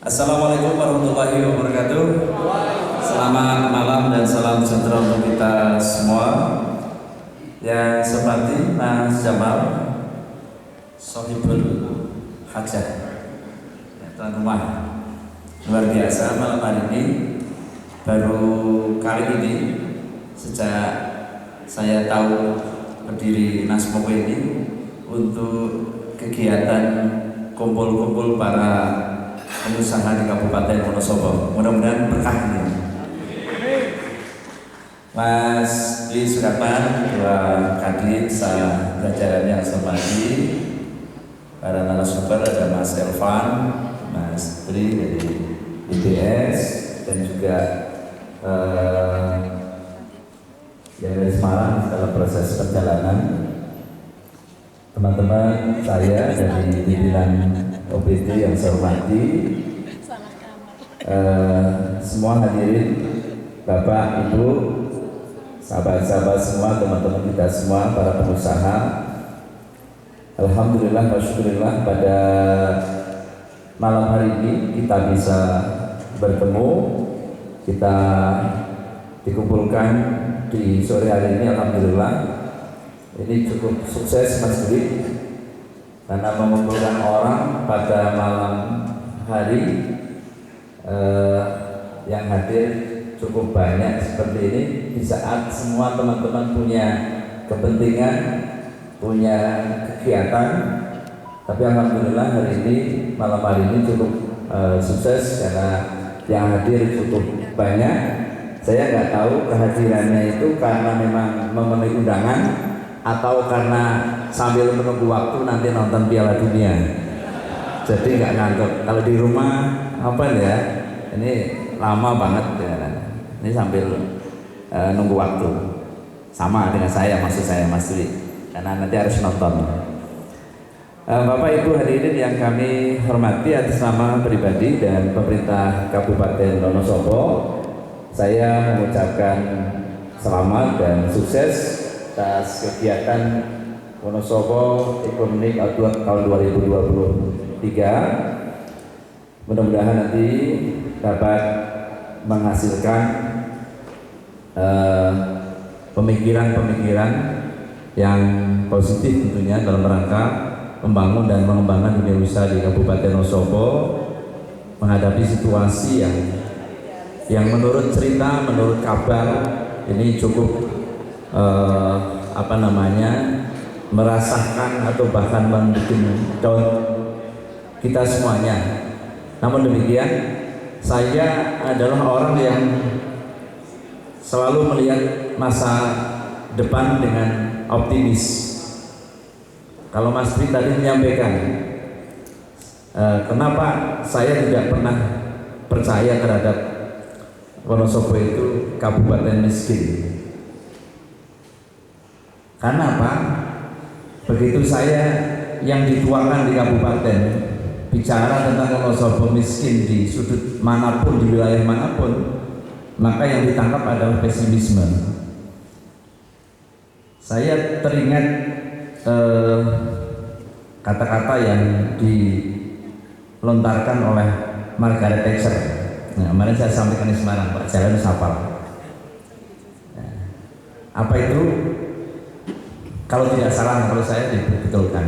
Assalamualaikum warahmatullahi wabarakatuh. Selamat malam dan salam sejahtera untuk kita semua. Yang seperti Mas Jamal Sohibul Hajat, tuan rumah luar biasa malam hari ini. Baru kali ini sejak saya tahu berdiri Nasmoko ini untuk kegiatan kumpul-kumpul para pengusaha di Kabupaten Wonosobo. Mudah-mudahan berkah ini. Mas Dwi Suratman, Ketua Kadin, jajaran yang saya hormati, para narasumber ada Mas Elvan, Mas Tri dari IBS, dan juga yang dari Semarang dalam proses perjalanan. Teman-teman saya dari pimpinan OPD yang saya hormati, semua hadirin, Bapak, Ibu, sahabat-sahabat semua, teman-teman kita semua, para pengusaha. Alhamdulillah wa syukurillah pada malam hari ini kita bisa bertemu, kita dikumpulkan di sore hari ini. Alhamdulillah ini cukup sukses Mas Dwi, karena mengumpulkan orang pada malam hari yang hadir cukup banyak seperti ini di saat semua teman-teman punya kepentingan, punya kegiatan. Tapi alhamdulillah hari ini, malam hari ini cukup sukses karena yang hadir cukup banyak. Saya nggak tahu kehadirannya itu karena memang memenuhi undangan atau karena sambil menunggu waktu nanti nonton Piala Dunia, jadi nggak ngantuk. Kalau di rumah apa ya, ini lama banget ya, ini sambil nunggu waktu, sama dengan saya, maksud saya Mas Dwi, karena nanti harus nonton. Bapak Ibu hadirin yang kami hormati, atas nama pribadi dan pemerintah Kabupaten Wonosobo, saya mengucapkan selamat dan sukses atas kegiatan Wonosobo Ekonomi tahun 2023. Mudah-mudahan nanti dapat menghasilkan pemikiran-pemikiran yang positif tentunya dalam rangka membangun dan mengembangkan dunia usaha di Kabupaten Wonosobo menghadapi situasi yang menurut cerita, menurut kabar ini cukup merasakan atau bahkan membuat down kita semuanya. Namun demikian, saya adalah orang yang selalu melihat masa depan dengan optimis. Kalau Mas Dwi tadi menyampaikan kenapa saya tidak pernah percaya terhadap Wonosobo itu kabupaten miskin. Karena apa? Begitu saya yang dituakan di kabupaten bicara tentang Wonosobo miskin di sudut manapun, di wilayah manapun, maka yang ditangkap adalah pesimisme. Saya teringat kata-kata yang dilontarkan oleh Margaret Thatcher. Nah, kemarin saya sampaikan di Semarang, Pak Jalan Sapal. Nah, apa itu? Kalau tidak salah, kalau saya dibetulkan,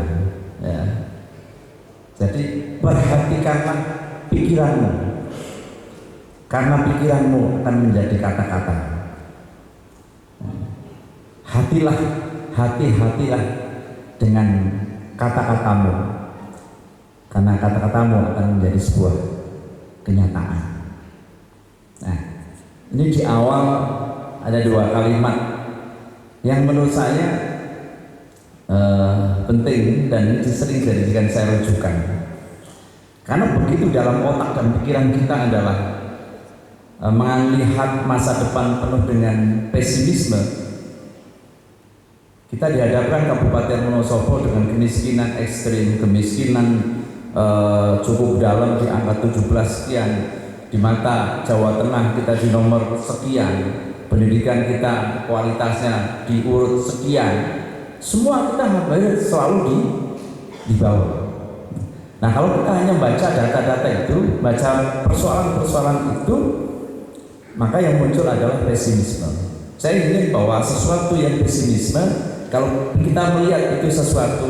ya. Jadi perhatikanlah pikiranmu, karena pikiranmu akan menjadi kata-kata. Hati-hatilah dengan kata-katamu, karena kata-katamu akan menjadi sebuah kenyataan. Nah, ini di awal ada dua kalimat yang menurut saya penting dan sering dijadikan saya rujukan, karena begitu dalam otak dan pikiran kita adalah melihat masa depan penuh dengan pesimisme, kita dihadapkan Kabupaten Wonosobo dengan kemiskinan ekstrim, kemiskinan cukup dalam di angka 17 sekian, di mata Jawa Tengah kita di nomor sekian, pendidikan kita kualitasnya diurut sekian, semua kita selalu di bawah. Nah, kalau kita hanya baca data-data itu, baca persoalan-persoalan itu, maka yang muncul adalah pesimisme. Saya ingin bahwa sesuatu yang pesimisme, kalau kita melihat itu sesuatu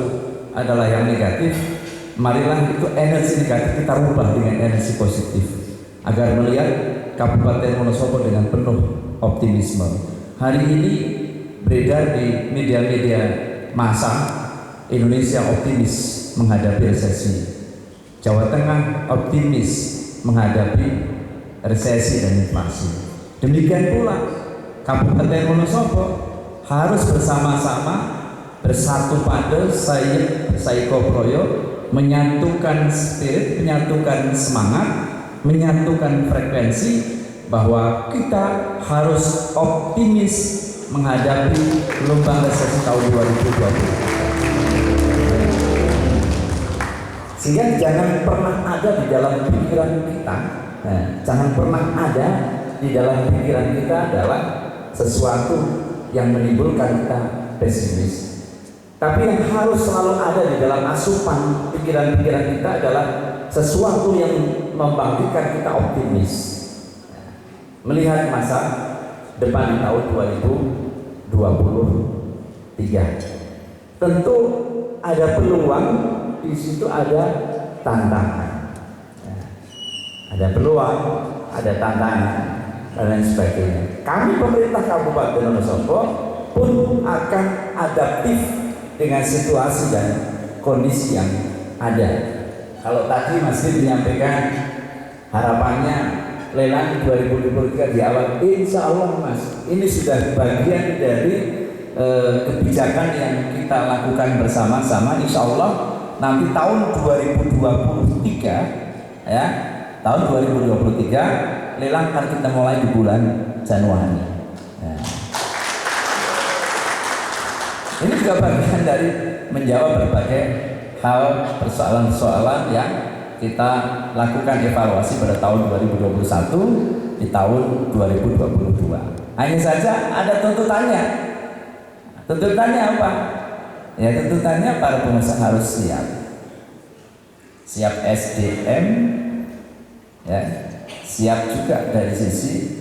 adalah yang negatif, marilah itu energi negatif kita rubah dengan energi positif, agar melihat Kabupaten Wonosobo dengan penuh optimisme. Hari ini beredar di media-media massa, Indonesia optimis menghadapi resesi, Jawa Tengah optimis menghadapi resesi dan inflasi. Demikian pula Kabupaten Wonosobo harus bersama-sama bersatu pada Saiko Proyo, menyatukan spirit, menyatukan semangat, menyatukan frekuensi, bahwa kita harus optimis menghadapi gelombang resesi tahun 2020. Sehingga jangan pernah ada di dalam pikiran kita, jangan pernah ada di dalam pikiran kita adalah sesuatu yang menimbulkan kita pesimis. Tapi yang harus selalu ada di dalam asupan pikiran-pikiran kita adalah sesuatu yang membangkitkan kita optimis, melihat masa depan di tahun 2023. Tentu ada peluang, di situ ada tantangan. Ada peluang, ada tantangan, dan lain sebagainya. Kami pemerintah Kabupaten Wonosobo pun akan adaptif dengan situasi dan kondisi yang ada. Kalau tadi Mas Rid menyampaikan harapannya lelang 2023 di awal, insya Allah Mas, ini sudah bagian dari kebijakan yang kita lakukan bersama-sama. Insya Allah nanti tahun 2023 ya, tahun 2023 lelang akan kita mulai di bulan Januari. Nah, ini juga bagian dari menjawab berbagai hal, persoalan-persoalan yang kita lakukan evaluasi pada tahun 2021 di tahun 2022. Hanya saja ada tuntutannya. Tuntutannya apa? Ya, tuntutannya para pengusaha harus siap SDM, ya, siap juga dari sisi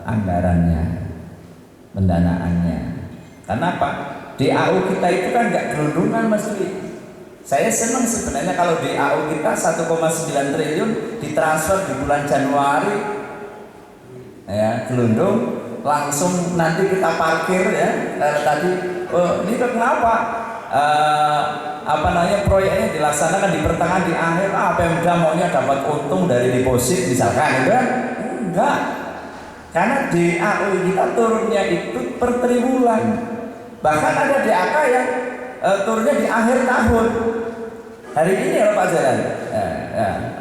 anggarannya, pendanaannya. Karena apa? DAU kita itu kan nggak gelundungan Mas Wi. Saya senang sebenarnya kalau DAU kita 1,9 triliun ditransfer di bulan Januari, ya, gelundung, langsung nanti kita parkir ya. Tadi, ini kenapa? Proyeknya dilaksanakan di pertengahan, di akhir, Pemda maunya dapat untung dari deposit misalkan, gitu kan? Enggak, karena DAU kita turunnya itu per triwulan, bahkan ada DAK yang turunnya di akhir tahun. Hari ini ya Pak Jalan,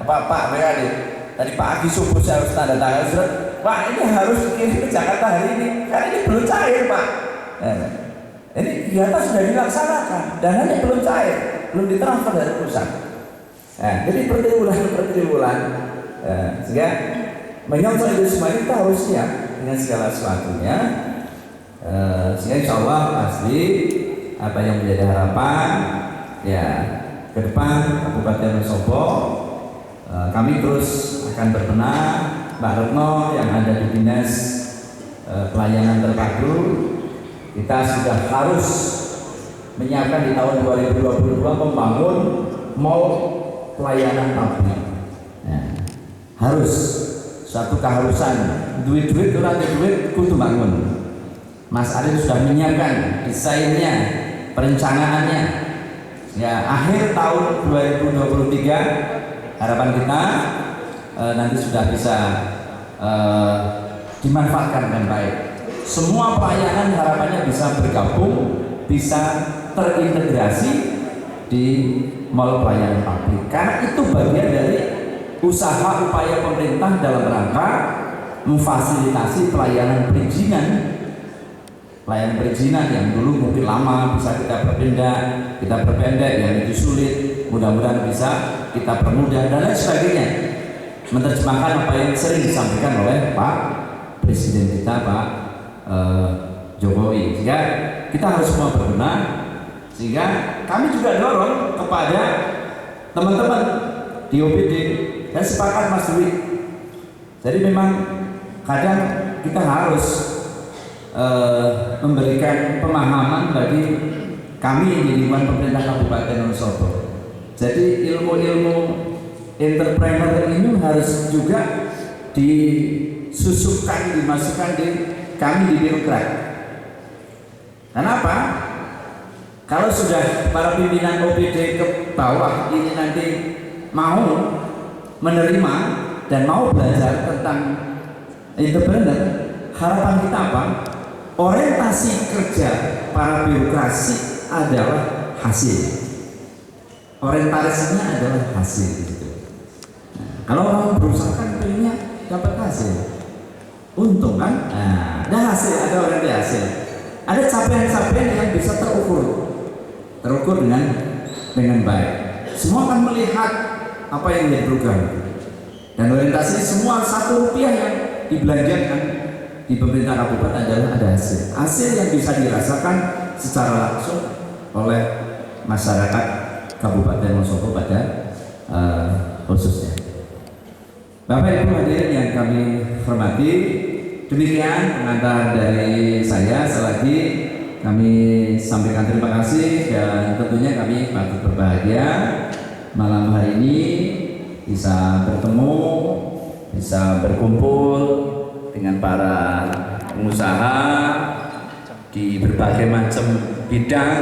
Pak BKD, tadi pagi subuh saya harus tanda tangan surat, Pak ini harus dikirim ke Jakarta hari ini, karena ini belum cair Pak. Ini kegiatan sudah dilaksanakan, dananya belum cair, belum ditransfer dari pusat. Jadi per triwulan, sehingga menyongsong itu semua kita harus siap dengan segala sesuatunya. Sehingga insya Allah pasti apa yang menjadi harapan ya ke depan Kabupaten Wonosobo, kami terus akan berbenah. Mbak Retno yang ada di Dinas Pelayanan Terpadu, kita sudah harus menyiapkan di tahun 2022 membangun mall pelayanan publik. Harus suatu keharusan, duit itu nanti duit kudu bangun. Mas Arief sudah menyiapkan desainnya, perencanaannya. Ya, akhir tahun 2023 harapan kita nanti sudah bisa dimanfaatkan dengan baik. Semua pelayanan harapannya bisa bergabung, bisa terintegrasi di mall pelayanan publik. Karena itu bagian dari usaha upaya pemerintah dalam rangka memfasilitasi pelayanan perizinan. Pelayanan perizinan yang dulu mungkin lama bisa kita perpendek, yang itu sulit, mudah-mudahan bisa kita permudah dan lain sebagainya. Menerjemahkan apa yang sering disampaikan oleh Pak Presiden kita, Pak Jokowi. Sehingga kita harus semua berbenah. Sehingga kami juga dorong kepada teman-teman di OPD, saya sepakat Mas Dwi. Jadi memang kadang kita harus memberikan pemahaman bagi kami di lingkungan pemerintah Kabupaten Wonosobo. Jadi ilmu-ilmu entrepreneur ini harus juga disusupkan, dimasukkan di kami di birokrat. Kenapa? Kalau sudah para pimpinan OPD ke bawah ini nanti mau menerima dan mau belajar tentang entrepreneur, harapan kita apa? Orientasi kerja para birokrasi adalah hasil. Orientasinya adalah hasil gitu. Nah, kalau orang berusaha kan pengennya dapat hasil, untung kan? Nah, ada hasil, ada orientasi hasil. Ada capaian-capaian yang bisa terukur dengan baik. Semua akan melihat apa yang menjadi program dan orientasi semua Rp1 yang dibelanjakan di pemerintah kabupaten adalah ada hasil yang bisa dirasakan secara langsung oleh masyarakat Kabupaten Wonosobo pada khususnya. Bapak Ibu hadirin yang kami hormati, demikian pengantar dari saya. Selagi kami sampaikan terima kasih dan tentunya kami patut berbahagia malam hari ini bisa bertemu, bisa berkumpul dengan para pengusaha di berbagai macam bidang.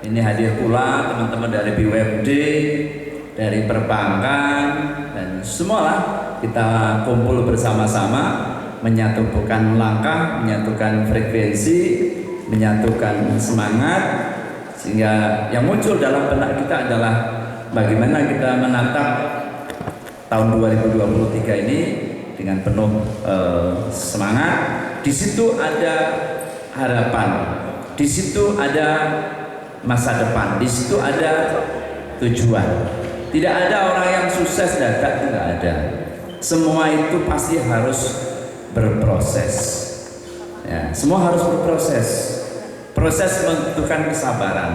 Ini hadir pula teman-teman dari BUMD, dari perbankan, dan semualah kita kumpul bersama-sama menyatukan langkah, menyatukan frekuensi, menyatukan semangat, sehingga yang muncul dalam benak kita adalah bagaimana kita menatap tahun 2023 ini dengan penuh semangat. Di situ ada harapan, di situ ada masa depan, di situ ada tujuan. Tidak ada orang yang sukses dadak, tidak ada. Semua itu pasti harus berproses. Ya, semua harus berproses. Proses membutuhkan kesabaran,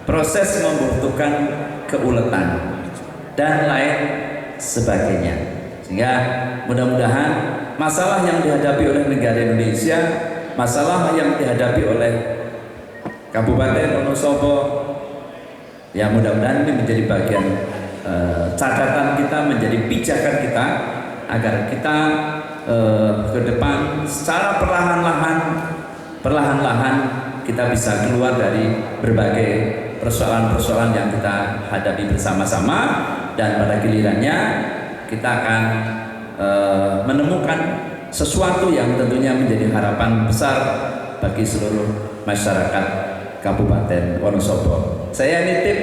proses membutuhkan keuletan, dan lain sebagainya. Sehingga mudah-mudahan masalah yang dihadapi oleh negara Indonesia, masalah yang dihadapi oleh Kabupaten Wonosobo, ya mudah-mudahan ini menjadi bagian catatan kita, menjadi pijakan kita agar kita ke depan secara perlahan-lahan kita bisa keluar dari berbagai persoalan-persoalan yang kita hadapi bersama-sama, dan pada gilirannya kita akan menemukan sesuatu yang tentunya menjadi harapan besar bagi seluruh masyarakat Kabupaten Wonosobo. Saya nitip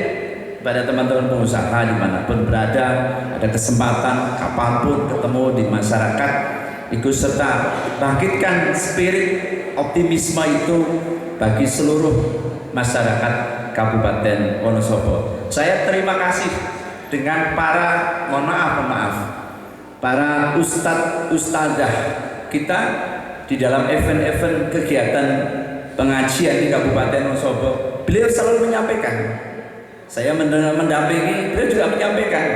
pada teman-teman pengusaha dimanapun berada, ada kesempatan kapanpun ketemu di masyarakat, ikut serta bangkitkan spirit optimisme itu bagi seluruh masyarakat Kabupaten Wonosobo. Saya terima kasih dengan para para ustadz-ustadzah kita di dalam event-event kegiatan pengajian di Kabupaten Wonosobo. Beliau selalu menyampaikan, saya mendampingi, beliau juga menyampaikan,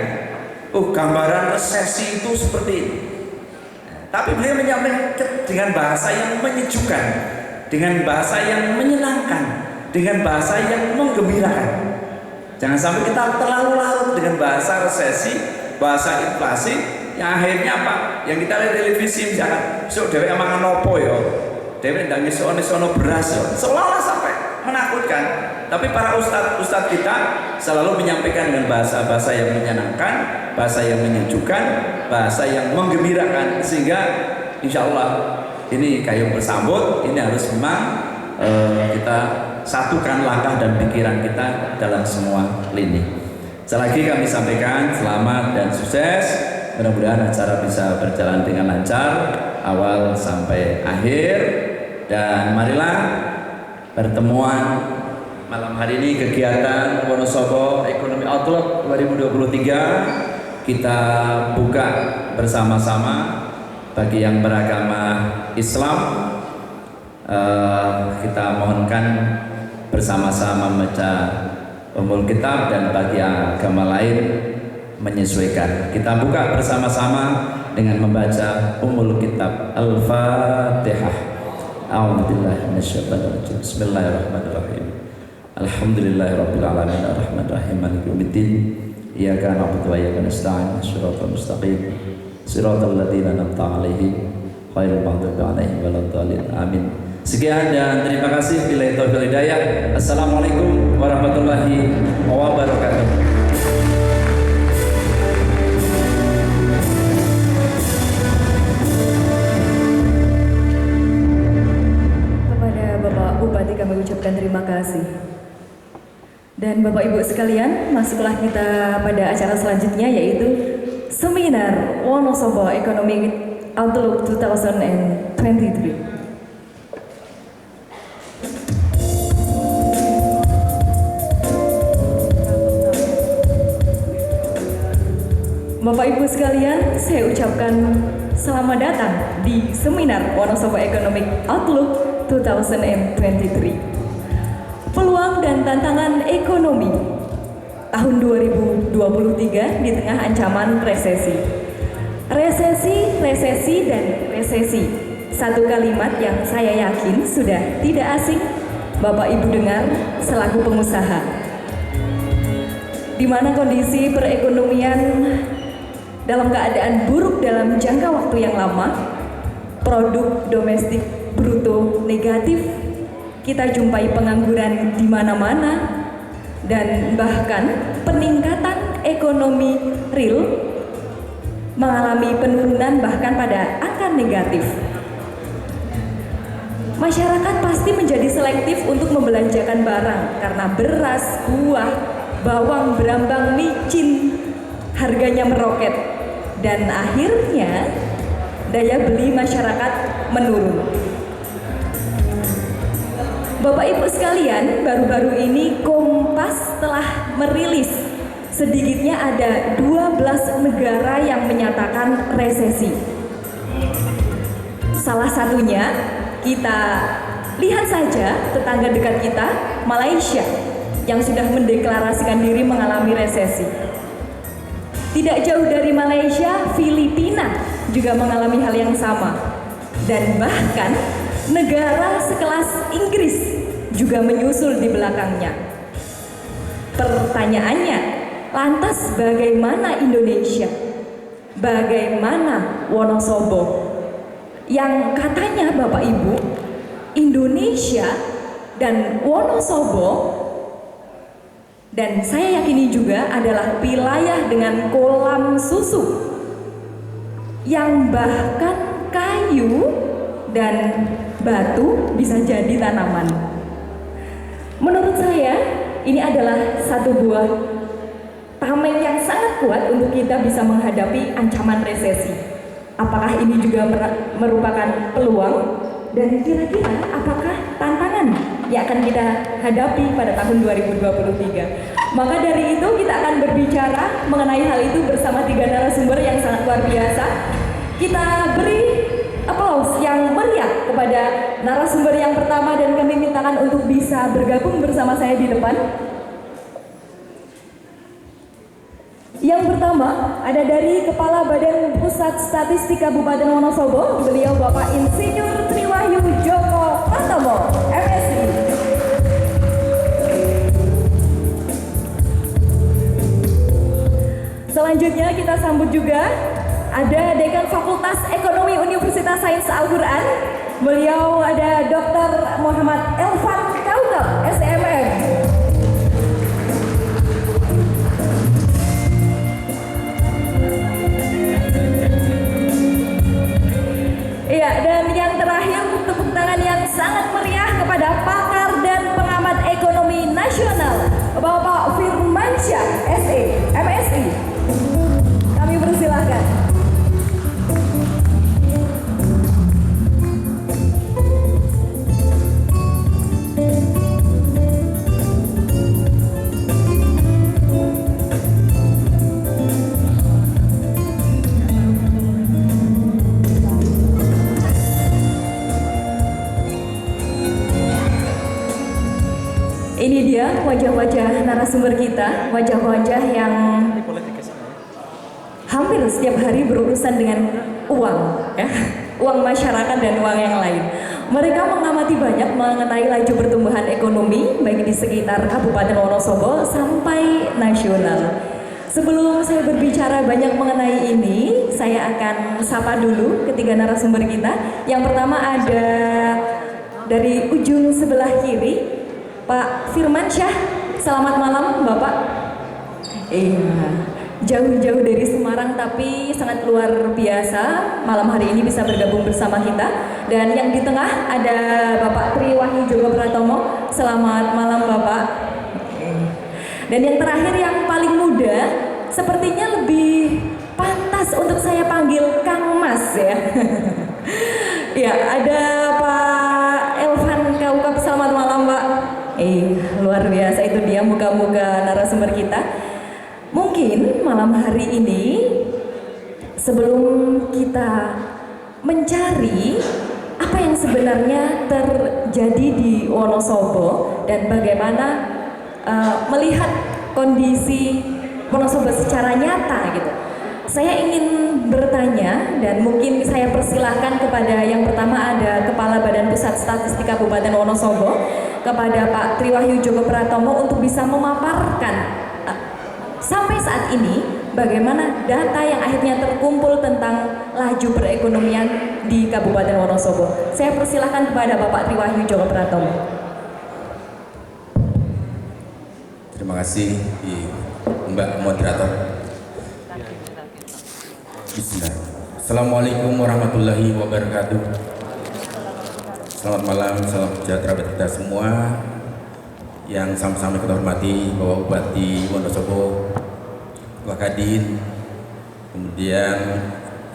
gambaran resesi itu seperti ini. Tapi beliau menyampaikan dengan bahasa yang menyejukkan, dengan bahasa yang menyenangkan, dengan bahasa yang menggembirakan. Jangan sampai kita terlalu larut dengan bahasa resesi, bahasa inflasi, yang akhirnya apa? Yang kita lihat televisi misalkan, so dewek mangan opo yo, dewek ndang iso-iso beras yo, seolah-olah sampai menakutkan. Tapi para ustadz kita selalu menyampaikan dengan bahasa-bahasa yang menyenangkan, bahasa yang menyejukkan, bahasa yang menggembirakan, sehingga insya Allah ini kayu bersambut. Ini harus memang kita satukan langkah dan pikiran kita dalam semua lini. Sekali lagi kami sampaikan selamat dan sukses. Mudah-mudahan acara bisa berjalan dengan lancar awal sampai akhir, dan marilah pertemuan malam hari ini, kegiatan Wonosobo Economy Outlook 2023 kita buka bersama-sama. Bagi yang beragama Islam, kita mohonkan bersama-sama membaca Ummul Kitab, dan bagi agama lain menyesuaikan. Kita buka bersama-sama dengan membaca Ummul Kitab. Al-Fatihah. A'udzubillahi minasyaitonir rajim. Bismillahirrahmanirrahim. Alhamdulillahirabbil alamin arrahmanirrahim maliki yaumiddin. Iyyaka na'budu wa iyyaka nasta'in. Shiratal mustaqim. Shiratal ladzina an'amta 'alaihim ghairil maghdubi 'alaihim waladdallin. Amin. Sekian dan terima kasih. Billahi taufiq hidayah. Assalamualaikum warahmatullahi wabarakatuh. Kepada Bapak Bupati kami ucapkan terima kasih. Dan Bapak Ibu sekalian, masuklah kita pada acara selanjutnya, yaitu Seminar Wonosobo Economic Outlook 2023. Bapak Ibu sekalian, saya ucapkan selamat datang di Seminar Wonosobo Economic Outlook 2023. Peluang dan tantangan ekonomi tahun 2023 di tengah ancaman resesi. Resesi, dan resesi. Satu kalimat yang saya yakin sudah tidak asing Bapak Ibu dengar selaku pengusaha. Di mana kondisi perekonomian dalam keadaan buruk dalam jangka waktu yang lama, produk domestik bruto negatif, kita jumpai pengangguran di mana-mana, dan bahkan peningkatan ekonomi real mengalami penurunan bahkan pada angka negatif. Masyarakat pasti menjadi selektif untuk membelanjakan barang karena beras, buah, bawang, berambang, micin harganya meroket, dan akhirnya daya beli masyarakat menurun. Bapak Ibu sekalian, baru-baru ini Kompas telah merilis sedikitnya ada 12 negara yang menyatakan resesi. Salah satunya kita lihat saja tetangga dekat kita, Malaysia, yang sudah mendeklarasikan diri mengalami resesi. Tidak jauh dari Malaysia, Filipina juga mengalami hal yang sama. Dan bahkan negara sekelas Inggris juga menyusul di belakangnya. Pertanyaannya, lantas bagaimana Indonesia? Bagaimana Wonosobo? Yang katanya Bapak Ibu, Indonesia dan Wonosobo, dan saya yakini juga adalah wilayah dengan kolam susu yang bahkan kayu dan batu bisa jadi tanaman. Menurut saya ini adalah satu buah tameng yang sangat kuat untuk kita bisa menghadapi ancaman resesi. Apakah ini juga merupakan peluang, dan kira-kira apakah tantangan yang akan kita hadapi pada tahun 2023. Maka dari itu kita akan berbicara mengenai hal itu bersama 3 narasumber yang sangat luar biasa. Kita beri aplaus yang meriah kepada narasumber yang pertama, dan kami mintakan untuk bisa bergabung bersama saya di depan. Yang pertama ada dari Kepala Badan Pusat Statistik Kabupaten Wonosobo, beliau Bapak Insinyur Triwahyu Joko Pratomo, MSI. Selanjutnya kita sambut juga ada Dekan Fakultas Ekonomi Universitas Sains Al-Quran, beliau ada Dr. Muhammad Elvan Kaukab, SMM. Iya, dan yang terakhir tepuk tangan yang sangat meriah kepada pakar dan pengamat ekonomi nasional, Bapak Firmansyah, SE, MSI. Kami persilahkan. Ini dia wajah-wajah narasumber kita, wajah-wajah yang hampir setiap hari berurusan dengan uang, ya, uang masyarakat dan uang yang lain. Mereka mengamati banyak mengenai laju pertumbuhan ekonomi baik di sekitar Kabupaten Wonosobo sampai nasional. Sebelum saya berbicara banyak mengenai ini, saya akan sapa dulu ketiga narasumber kita. Yang pertama ada dari ujung sebelah kiri, Pak Firmansyah. Selamat malam, Bapak. Iya, jauh-jauh dari Semarang tapi sangat luar biasa malam hari ini bisa bergabung bersama kita. Dan yang di tengah ada Bapak Tri Wahyu Joko Pratomo. Selamat malam, Bapak. Dan yang terakhir yang paling muda, sepertinya lebih pantas untuk saya panggil Kang Mas, ya. Ya, ada Pak Elvan Kaukap. Selamat malam, Pak. Luar biasa itu dia muka-muka narasumber kita. Mungkin malam hari ini sebelum kita mencari apa yang sebenarnya terjadi di Wonosobo dan bagaimana melihat kondisi Wonosobo secara nyata gitu. Saya ingin bertanya dan mungkin saya persilahkan kepada yang pertama ada Kepala Badan Pusat Statistik Kabupaten Wonosobo, kepada Pak Tri Wahyu Joko Pratomo untuk bisa memaparkan sampai saat ini bagaimana data yang akhirnya terkumpul tentang laju perekonomian di Kabupaten Wonosobo. Saya persilahkan kepada Bapak Tri Wahyu Joko Pratomo. Terima kasih Mbak Moderator. Bismillah. Assalamualaikum warahmatullahi wabarakatuh. Selamat malam, salam sejahtera bagi kita semua yang sama-sama kita hormati Bapak Bupati Wonosobo, Pak Kadin, kemudian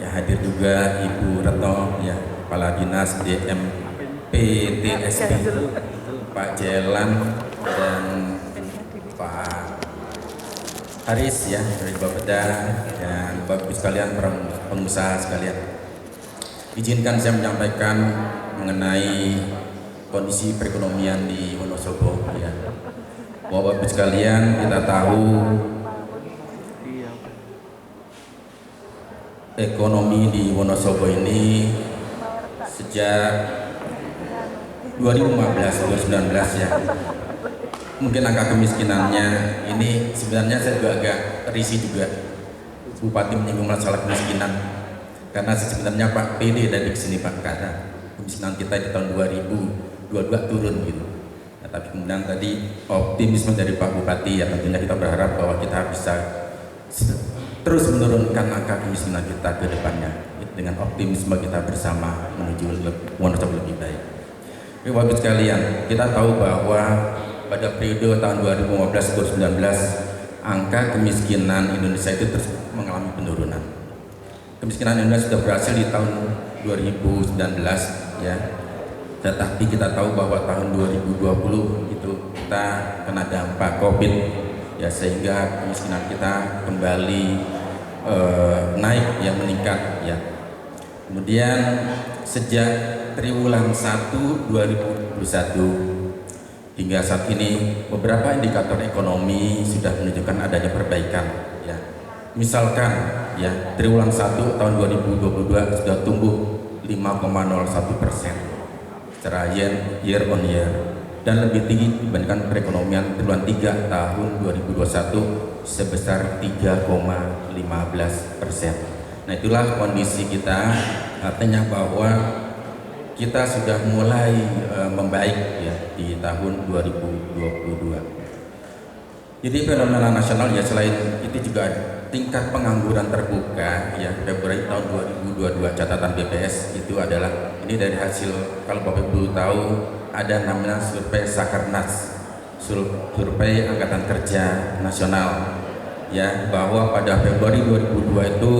ya hadir juga Ibu Retno, ya Kepala Dinas DMPTSB, Pak Jelan dan Pak Haris, ya dari Bapeda, dan Bapak Ibu sekalian, para pengusaha sekalian. Izinkan saya menyampaikan mengenai kondisi perekonomian di Wonosobo, ya. Bapak Ibu sekalian, kita tahu ekonomi di Wonosobo ini sejak 2015-2019, ya. Mungkin angka kemiskinannya ini sebenarnya saya juga agak risih juga Bupati menyinggung masalah kemiskinan, karena sebenarnya Pak PD dari sini Pak, karena kemiskinan kita di tahun 2022 turun gitu. Nah, tapi kemudian tadi optimisme dari Pak Bupati, ya tentunya kita berharap bahwa kita bisa terus menurunkan angka kemiskinan kita ke depannya dengan optimisme kita bersama menuju Wonosobo lebih baik. Bapak Ibu sekalian, kita tahu bahwa pada periode tahun 2015-2019 angka kemiskinan Indonesia itu terus mengalami penurunan. Kemiskinan Indonesia sudah berhasil di tahun 2019, ya. Tetapi kita tahu bahwa tahun 2020 itu kita kena dampak Covid, ya, sehingga kemiskinan kita kembali naik, yang meningkat, ya. Kemudian sejak triwulan 1 2021 hingga saat ini beberapa indikator ekonomi sudah menunjukkan adanya perbaikan, ya. Misalkan, ya, triwulan 1 tahun 2022 sudah tumbuh 5,01% secara year on year, dan lebih tinggi dibandingkan perekonomian triwulan 3 tahun 2021 sebesar 3,15%. Nah, itulah kondisi kita, artinya bahwa kita sudah mulai membaik, ya, di tahun 2022. Jadi fenomena nasional, ya, selain itu juga tingkat pengangguran terbuka, ya, Februari tahun 2022 catatan BPS itu adalah, ini dari hasil, kalau Bapak Ibu tahu ada namanya survei Sakernas, survei Angkatan Kerja Nasional, ya, bahwa pada Februari 2002 itu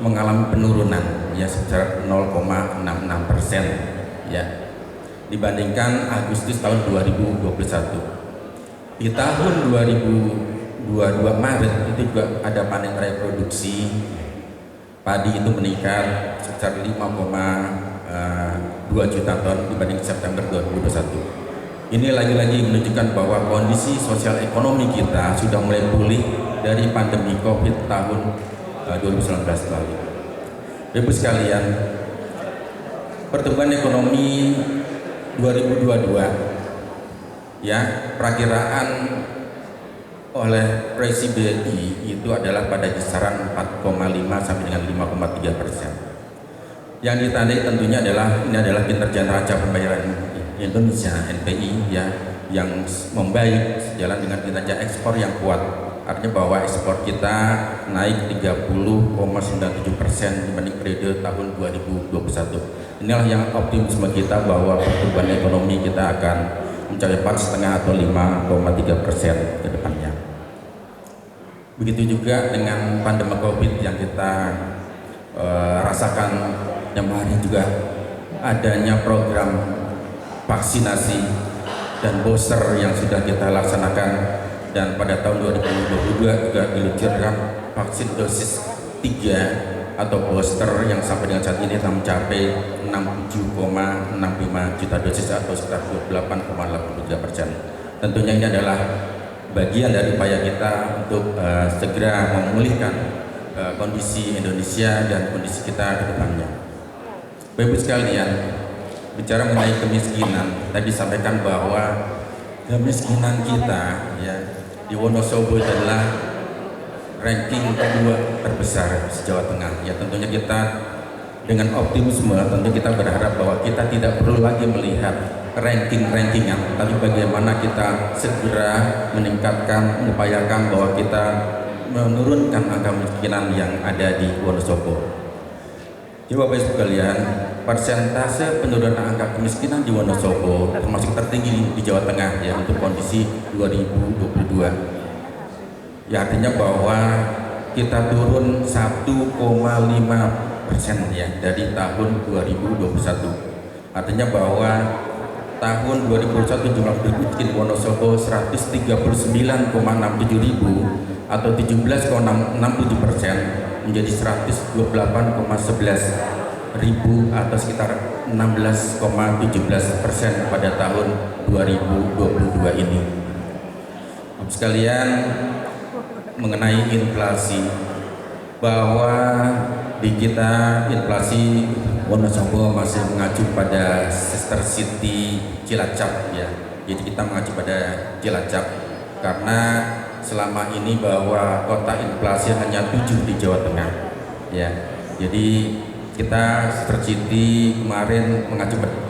mengalami penurunan, ya, sebesar 0,66%, ya, dibandingkan Agustus tahun 2021. Di tahun 2022 Maret itu juga ada panen raya produksi padi itu meningkat sebesar 5,2 juta ton dibanding September 2021. Ini lagi-lagi menunjukkan bahwa kondisi sosial ekonomi kita sudah mulai pulih dari pandemi COVID tahun 2019 lalu. Ibu sekalian, pertumbuhan ekonomi 2022 ya, perakiraan oleh Presi BRI itu adalah pada kisaran 4,5 sampai dengan 5,3%. Yang ditandai tentunya adalah ini adalah kinerja neraca pembayaran Indonesia NPI ya, yang membaik sejalan dengan kinerja ekspor yang kuat. Artinya bahwa ekspor kita naik 30,97% dibanding periode tahun 2021. Inilah yang optimisme kita bahwa pertumbuhan ekonomi kita akan mencapai 4,5 atau 5,3% ke depannya. Begitu juga dengan pandemi COVID yang kita rasakan, yang kemarin juga adanya program vaksinasi dan booster yang sudah kita laksanakan, dan pada tahun 2022 juga diluncurkan vaksin dosis 3 atau booster yang sampai dengan saat ini telah mencapai 67,65 juta dosis atau sekitar 28,83%. Tentunya ini adalah bagian dari upaya kita untuk segera memulihkan kondisi Indonesia dan kondisi kita ke depannya. Bapak Ibu sekalian, bicara mengenai kemiskinan, tadi disampaikan bahwa kemiskinan kita ya di Wonosobo adalah ranking kedua terbesar di Jawa Tengah. Ya tentunya kita dengan optimisme, tentu kita berharap bahwa kita tidak perlu lagi melihat rankingan, tapi bagaimana kita segera meningkatkan, mengupayakan bahwa kita menurunkan angka kemiskinan yang ada di Wonosobo. Jadi Bapak Ibu sekalian, persentase penurunan angka kemiskinan di Wonosobo termasuk tertinggi di Jawa Tengah ya untuk kondisi 2022. Ya artinya bahwa kita turun 1,5% ya dari tahun 2021. Artinya bahwa tahun 2021 jumlah penduduk miskin Wonosobo 139,67 ribu atau 17,67% menjadi 128,11 ribu atau sekitar 16,17% pada tahun 2022 ini. Sekalian, mengenai inflasi, bahwa di kita inflasi Wonosobo masih mengacu pada Sister City Cilacap ya. Jadi kita mengacu pada Cilacap karena selama ini bahwa kota inflasi hanya 7 di Jawa Tengah ya. Jadi kita Sister City kemarin mengacu pada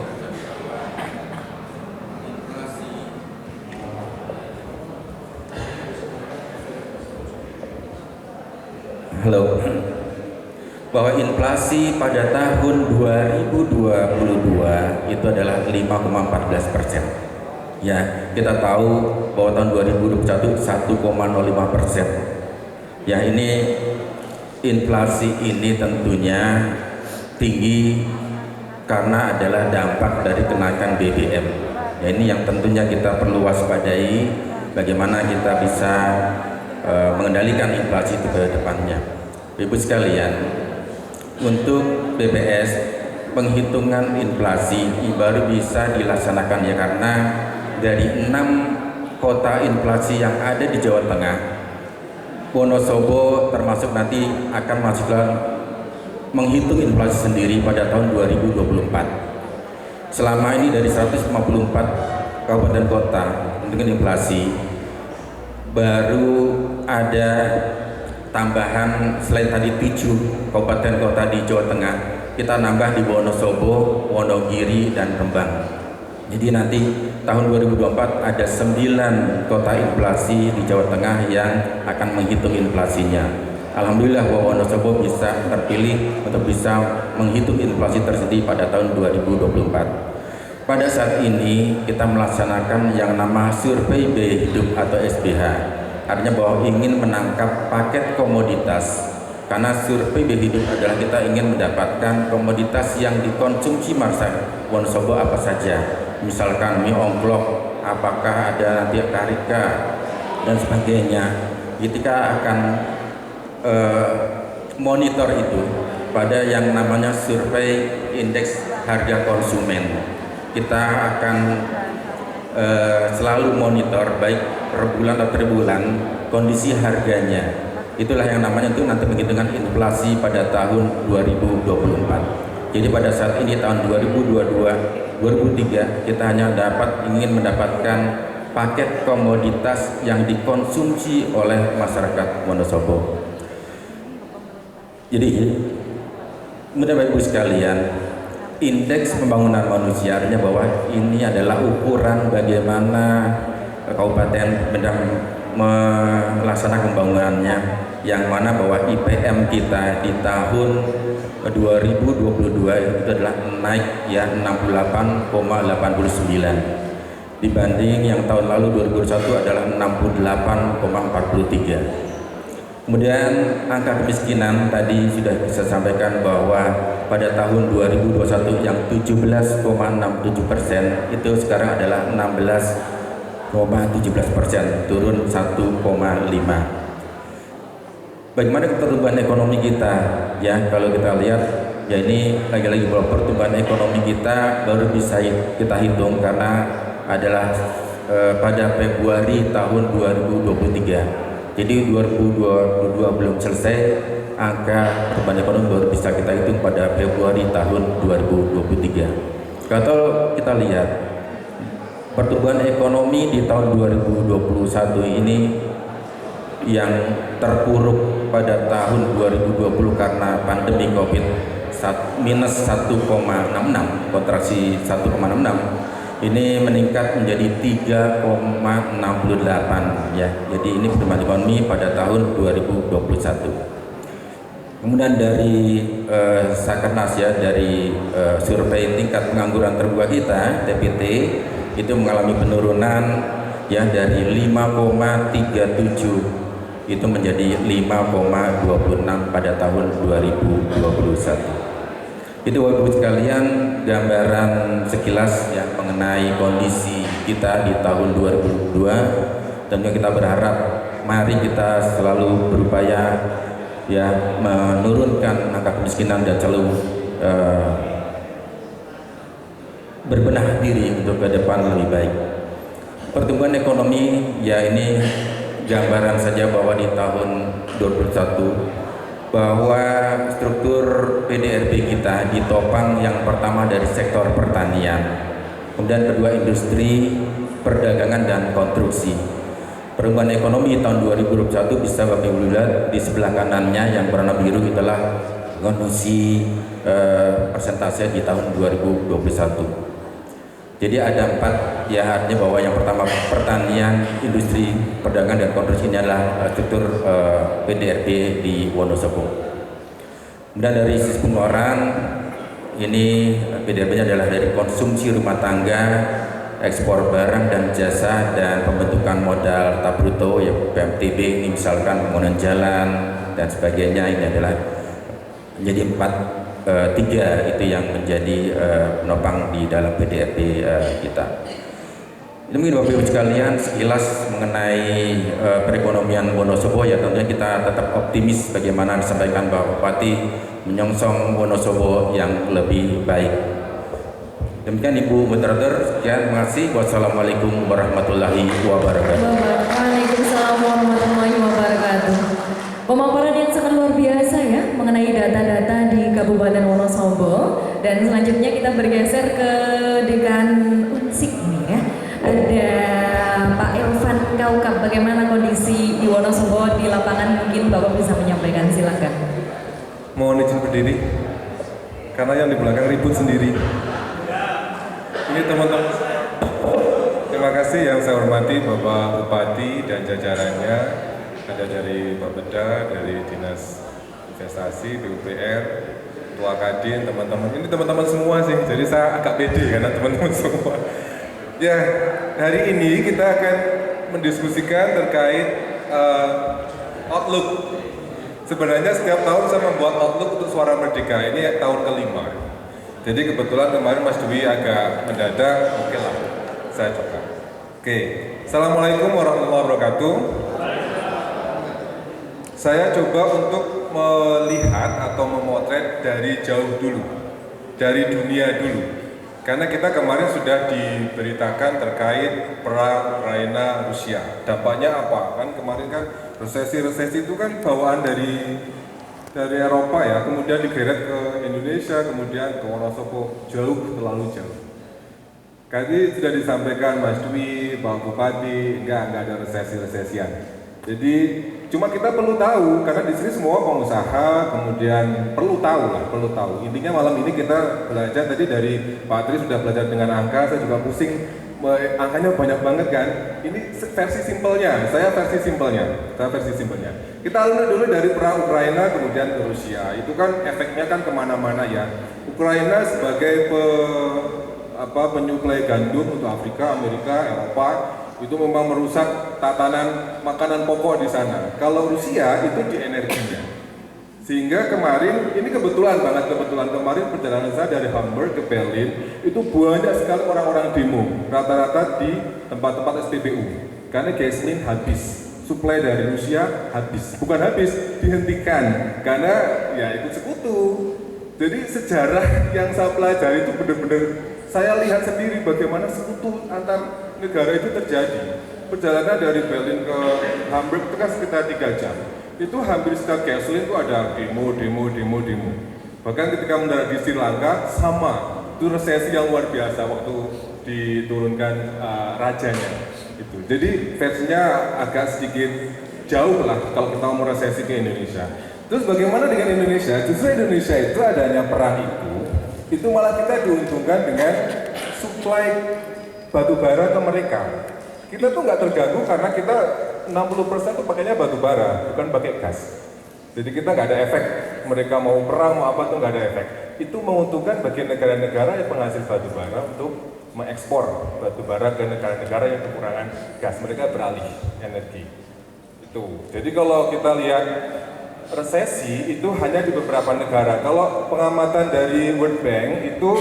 bahwa inflasi pada tahun 2022 itu adalah 5,14%. Ya, kita tahu bahwa tahun 2021 1,05%. Ya, ini inflasi ini tentunya tinggi karena adalah dampak dari kenaikan BBM. Ya, ini yang tentunya kita perlu waspadai bagaimana kita bisa mengendalikan inflasi itu ke depannya. Ibu sekalian, untuk BPS penghitungan inflasi baru bisa dilaksanakan ya karena dari 6 kota inflasi yang ada di Jawa Tengah, Wonosobo termasuk nanti akan masuk menghitung inflasi sendiri pada tahun 2024. Selama ini dari 154 kabupaten kota dengan inflasi baru ada tambahan selain tadi 7 kabupaten kota di Jawa Tengah, kita nambah di Wonosobo, Wonogiri, dan Rembang. Jadi nanti tahun 2024 ada 9 kota inflasi di Jawa Tengah yang akan menghitung inflasinya. Alhamdulillah bahwa Wonosobo bisa terpilih untuk bisa menghitung inflasi tersendiri pada tahun 2024. Pada saat ini kita melaksanakan yang nama survei biaya hidup atau SBH. Artinya bahwa ingin menangkap paket komoditas, karena survei biaya hidup adalah kita ingin mendapatkan komoditas yang dikonsumsi masyarakat Wonosobo apa saja. Misalkan mie ongklok, apakah ada nanti karika dan sebagainya. Kita akan monitor itu pada yang namanya survei indeks harga konsumen. Kita akan selalu monitor baik per bulan atau per bulan kondisi harganya. Itulah yang namanya itu nanti menghitungan inflasi pada tahun 2024. Jadi pada saat ini tahun 2022, 2003 kita hanya ingin mendapatkan paket komoditas yang dikonsumsi oleh masyarakat Wonosobo. Jadi, kemudian Bapak Ibu sekalian, indeks pembangunan manusia artinya bahwa ini adalah ukuran bagaimana kabupaten sedang melaksanakan pembangunannya, yang mana bahwa IPM kita di tahun 2022 itu adalah naik ya 68,89 dibanding yang tahun lalu 2021 adalah 68,43. Kemudian angka kemiskinan tadi sudah bisa sampaikan bahwa pada tahun 2021 yang 17,67% itu sekarang adalah 16,17%, turun 1,5. Bagaimana pertumbuhan ekonomi kita? Ya, kalau kita lihat ya ini lagi-lagi bahwa pertumbuhan ekonomi kita baru bisa kita hitung karena adalah pada Februari tahun 2023. Jadi 2022 belum selesai, angka pertumbuhan ekonomi baru bisa kita hitung pada Februari tahun 2023. Kalau kita lihat pertumbuhan ekonomi di tahun 2021 ini yang terpuruk pada tahun 2020 karena pandemi COVID minus 1,66, kontraksi 1,66. Ini meningkat menjadi 3,68 ya. Jadi ini pertumbuhan ekonomi pada tahun 2021. Kemudian dari Sakernas ya, dari survei tingkat pengangguran terbuka kita TPT itu mengalami penurunan ya dari 5,37 itu menjadi 5,26 pada tahun 2021. Itu Bapak Ibu sekalian gambaran sekilas yang mengenai kondisi kita di tahun 2022. Tentunya kita berharap mari kita selalu berupaya ya menurunkan angka kemiskinan dan selalu berbenah diri untuk ke depan lebih baik. Pertumbuhan ekonomi ya ini gambaran saja bahwa di tahun 2021 bahwa struktur PDRB kita ditopang yang pertama dari sektor pertanian, kemudian kedua industri, perdagangan dan konstruksi. Pertumbuhan ekonomi tahun 2021 bisa Bapak Ibu lihat di sebelah kanannya yang warna biru itulah kondisi persentase di tahun 2021. Jadi ada 4 ya, artinya bahwa yang pertama pertanian, industri, perdagangan dan konstruksi ini adalah struktur PDRB di Wonosobo. Kemudian dari sisi pengeluaran ini PDRB-nya adalah dari konsumsi rumah tangga, ekspor barang dan jasa, dan pembentukan modal tak bruto ya PMTB, ini misalkan pembangunan jalan dan sebagainya. Ini adalah menjadi 3 itu yang menjadi penopang di dalam PDRB kita. Ini mungkin Bapak Ibu sekalian sekilas mengenai perekonomian Wonosobo ya. Tentunya kita tetap optimis bagaimana disampaikan Bapak Bupati menyongsong Wonosobo yang lebih baik. Demikian Ibu Moderator, sekian, terima kasih. Wassalamualaikum warahmatullahi wabarakatuh. Waalaikumsalam warahmatullahi wabarakatuh. Pemaparan yang sangat luar biasa ya mengenai data-data di Kabupaten Wonosobo. Dan selanjutnya kita bergeser ke Dekan Unsik ini ya. Ada Pak Irfan Kaukab, bagaimana kondisi di Wonosobo di lapangan, mungkin Bapak bisa menyampaikan, silakan. Mohon izin berdiri karena yang di belakang ribut sendiri. Ini teman-teman, terima kasih yang saya hormati Bapak Bupati dan jajarannya, ada dari Bapeda, dari Dinas Investasi, PUPR, Ketua Kadin, teman-teman. Ini teman-teman semua sih, jadi saya agak pede karena teman-teman semua. Ya, hari ini kita akan mendiskusikan terkait outlook. Sebenarnya setiap tahun saya membuat outlook untuk Suara Merdeka, ini tahun kelima. Jadi kebetulan kemarin Mas Dwi agak mendadak, oke lah, saya coba. Oke, Assalamualaikum warahmatullahi wabarakatuh. Saya coba untuk melihat atau memotret dari jauh dulu, dari dunia dulu. Karena kita kemarin sudah diberitakan terkait perang Ukraina Rusia. Dampaknya apa? Kan kemarin kan resesi itu kan bawaan dari Eropa ya, kemudian digeret ke Indonesia, kemudian ke Wonosobo, jauh, terlalu jauh. Tadi sudah disampaikan Mas Dwi, Pak Bupati, enggak ada resesi-resesian. Jadi cuma kita perlu tahu, karena di sini semua pengusaha, kemudian perlu tahu. Intinya malam ini kita belajar tadi dari Pak Tri sudah belajar dengan angka, saya juga pusing, angkanya banyak banget kan. Ini versi simpelnya, saya versi simpelnya. Kita alur dulu dari perang Ukraina kemudian ke Rusia. Itu kan efeknya kan kemana-mana ya. Ukraina sebagai penyuplai gandum untuk Afrika, Amerika, Eropa, itu memang merusak tatanan makanan pokok di sana. Kalau Rusia itu di energinya. Sehingga kemarin, ini kebetulan kemarin perjalanan saya dari Hamburg ke Berlin, itu banyak sekali orang-orang demo, rata-rata di tempat-tempat SPBU. Karena gasoline habis, suplai dari Rusia habis. Bukan habis, dihentikan. Karena ya itu sekutu. Jadi sejarah yang saya pelajari itu benar-benar saya lihat sendiri bagaimana sekutu antar negara itu terjadi. Perjalanan dari Berlin ke Hamburg itu kan sekitar 3 jam. Itu hampir setiap gasoline itu ada demo. Bahkan ketika mendarat di Sri Lanka sama, itu resesi yang luar biasa waktu diturunkan rajanya. Itu. Jadi versinya agak sedikit jauh lah kalau kita mau resesi ke Indonesia. Terus bagaimana dengan Indonesia? Justru Indonesia itu adanya perang itu malah kita diuntungkan dengan suplai batu bara ke mereka. Kita tuh nggak terganggu karena kita 60% tuh pakainya batu bara, bukan pakai gas. Jadi kita nggak ada efek. Mereka mau perang mau apa tuh nggak ada efek. Itu menguntungkan bagi negara-negara yang penghasil batu bara untuk mengekspor batu bara ke negara-negara yang kekurangan gas. Mereka beralih energi. Itu. Jadi kalau kita lihat resesi itu hanya di beberapa negara. Kalau pengamatan dari World Bank itu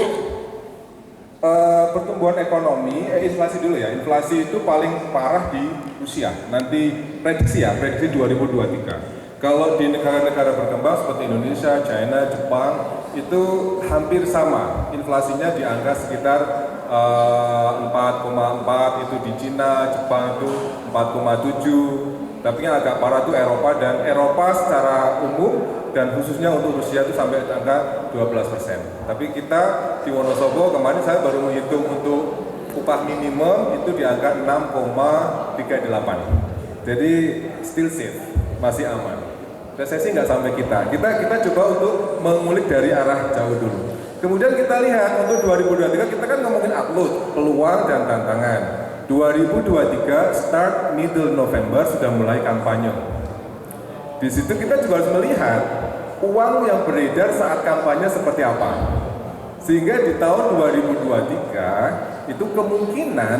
pertumbuhan ekonomi, inflasi dulu ya. Inflasi itu paling parah di Rusia. Nanti prediksi 2023. Kalau di negara-negara berkembang seperti Indonesia, China, Jepang itu hampir sama. Inflasinya di angka sekitar 4,4, itu di Cina, Jepang itu 4,7. Tapi yang agak parah itu Eropa, dan Eropa secara umum dan khususnya untuk Rusia itu sampai angka 12%. Tapi kita di Wonosobo kemarin saya baru menghitung untuk upah minimum itu di angka 6,38. Jadi still safe, masih aman. Resesi nggak sampai kita coba untuk mengulik dari arah jauh dulu. Kemudian kita lihat untuk 2023 kita kan ngomongin upload, peluang dan tantangan. 2023 start middle November sudah mulai kampanye. Di situ kita juga harus melihat uang yang beredar saat kampanye seperti apa. Sehingga di tahun 2023 itu kemungkinan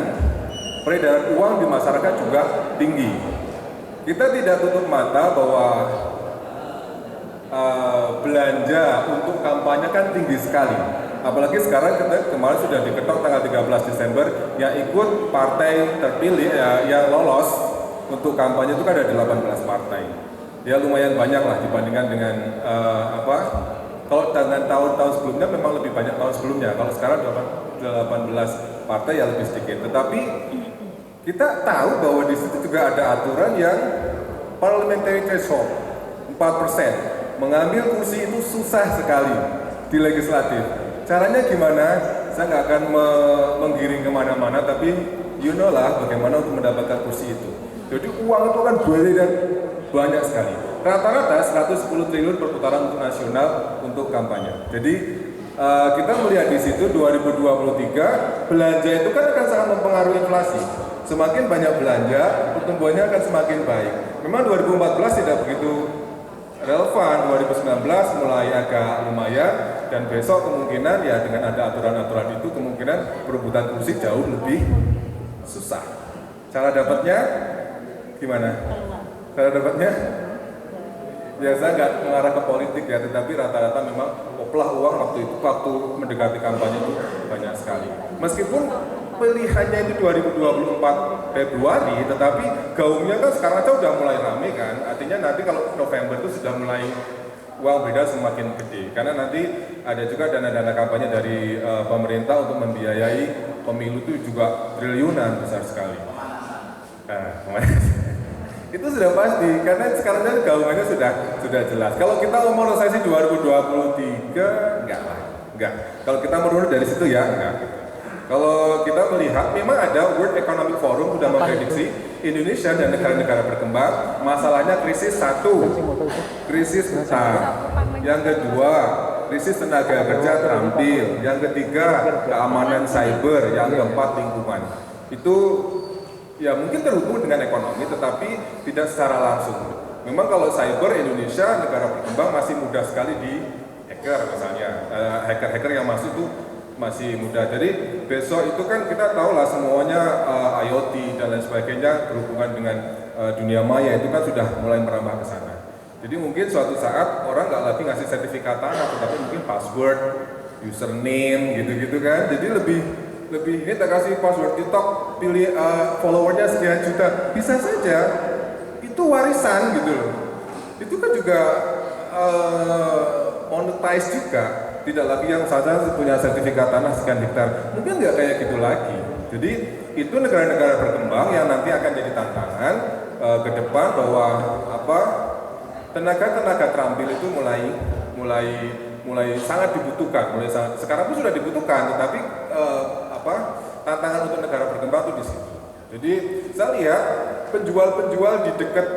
peredaran uang di masyarakat juga tinggi. Kita tidak tutup mata bahwa belanja untuk kampanye kan tinggi sekali. Apalagi sekarang kemarin sudah diketok tanggal 13 Desember yang ikut partai terpilih yang lolos untuk kampanye itu kan ada 18 partai. Ya lumayan banyak lah dibandingkan dengan kalau dengan tahun-tahun sebelumnya memang lebih banyak tahun sebelumnya. Kalau sekarang 18 partai ya lebih sedikit. Tetapi kita tahu bahwa di situ juga ada aturan yang parliamentary threshold 4%. Mengambil kursi itu susah sekali di legislatif. Caranya gimana? Saya nggak akan menggiring kemana-mana, tapi you know lah bagaimana untuk mendapatkan kursi itu. Jadi uang itu kan beredar banyak sekali. Rata-rata 110 triliun perputaran untuk nasional untuk kampanye. Jadi kita melihat di situ 2023 belanja itu kan akan sangat mempengaruhi inflasi. Semakin banyak belanja, pertumbuhannya akan semakin baik. Memang 2014 tidak begitu relevan, 2019 mulai agak lumayan, dan besok kemungkinan ya dengan ada aturan-aturan itu kemungkinan perebutan kursi jauh lebih susah. Cara dapatnya gimana? Cara dapatnya? Biasa nggak mengarah ke politik ya, tetapi rata-rata memang oplah uang waktu mendekati kampanye itu banyak sekali. Meskipun pilihannya itu 2024 Februari, tetapi gaungnya kan sekarang aja udah mulai rame kan. Artinya nanti kalau November itu sudah mulai uang beredar semakin gede. Karena nanti ada juga dana-dana kampanye dari pemerintah untuk membiayai pemilu itu juga triliunan, besar sekali. Nah, itu sudah pasti, karena sekarang kan gaungannya sudah jelas. Kalau kita ngomong resesi 2023, enggak. Kalau kita menurut dari situ ya, enggak. Kalau kita melihat, memang ada World Economic Forum sudah memprediksi Indonesia dan negara-negara berkembang, masalahnya krisis satu, krisis utang. Yang kedua, krisis tenaga kerja terampil. Yang ketiga, keamanan cyber. Yang keempat, lingkungan. Itu ya mungkin terhubung dengan ekonomi, tetapi tidak secara langsung. Memang kalau cyber Indonesia, negara berkembang masih mudah sekali di hacker misalnya. Hacker-hacker yang masuk itu masih mudah. Jadi besok itu kan kita tahu lah semuanya IoT dan lain sebagainya berhubungan dengan dunia maya itu kan sudah mulai merambah ke sana. Jadi mungkin suatu saat orang nggak lagi ngasih sertifikat tanah, tetapi mungkin password, username gitu-gitu kan. Jadi lebih ini tak kasih password TikTok, pilih followernya sekian juta, bisa saja itu warisan gitu loh. Itu kan juga monetize juga. Tidak lagi yang saja punya sertifikat tanah sekian hektar, mungkin nggak kayak gitu lagi. Jadi itu negara-negara berkembang yang nanti akan jadi tantangan ke depan bahwa tenaga terampil itu mulai sangat dibutuhkan. Sekarang pun sudah dibutuhkan, tetapi tantangan untuk negara berkembang itu di situ. Jadi saya lihat penjual-penjual di dekat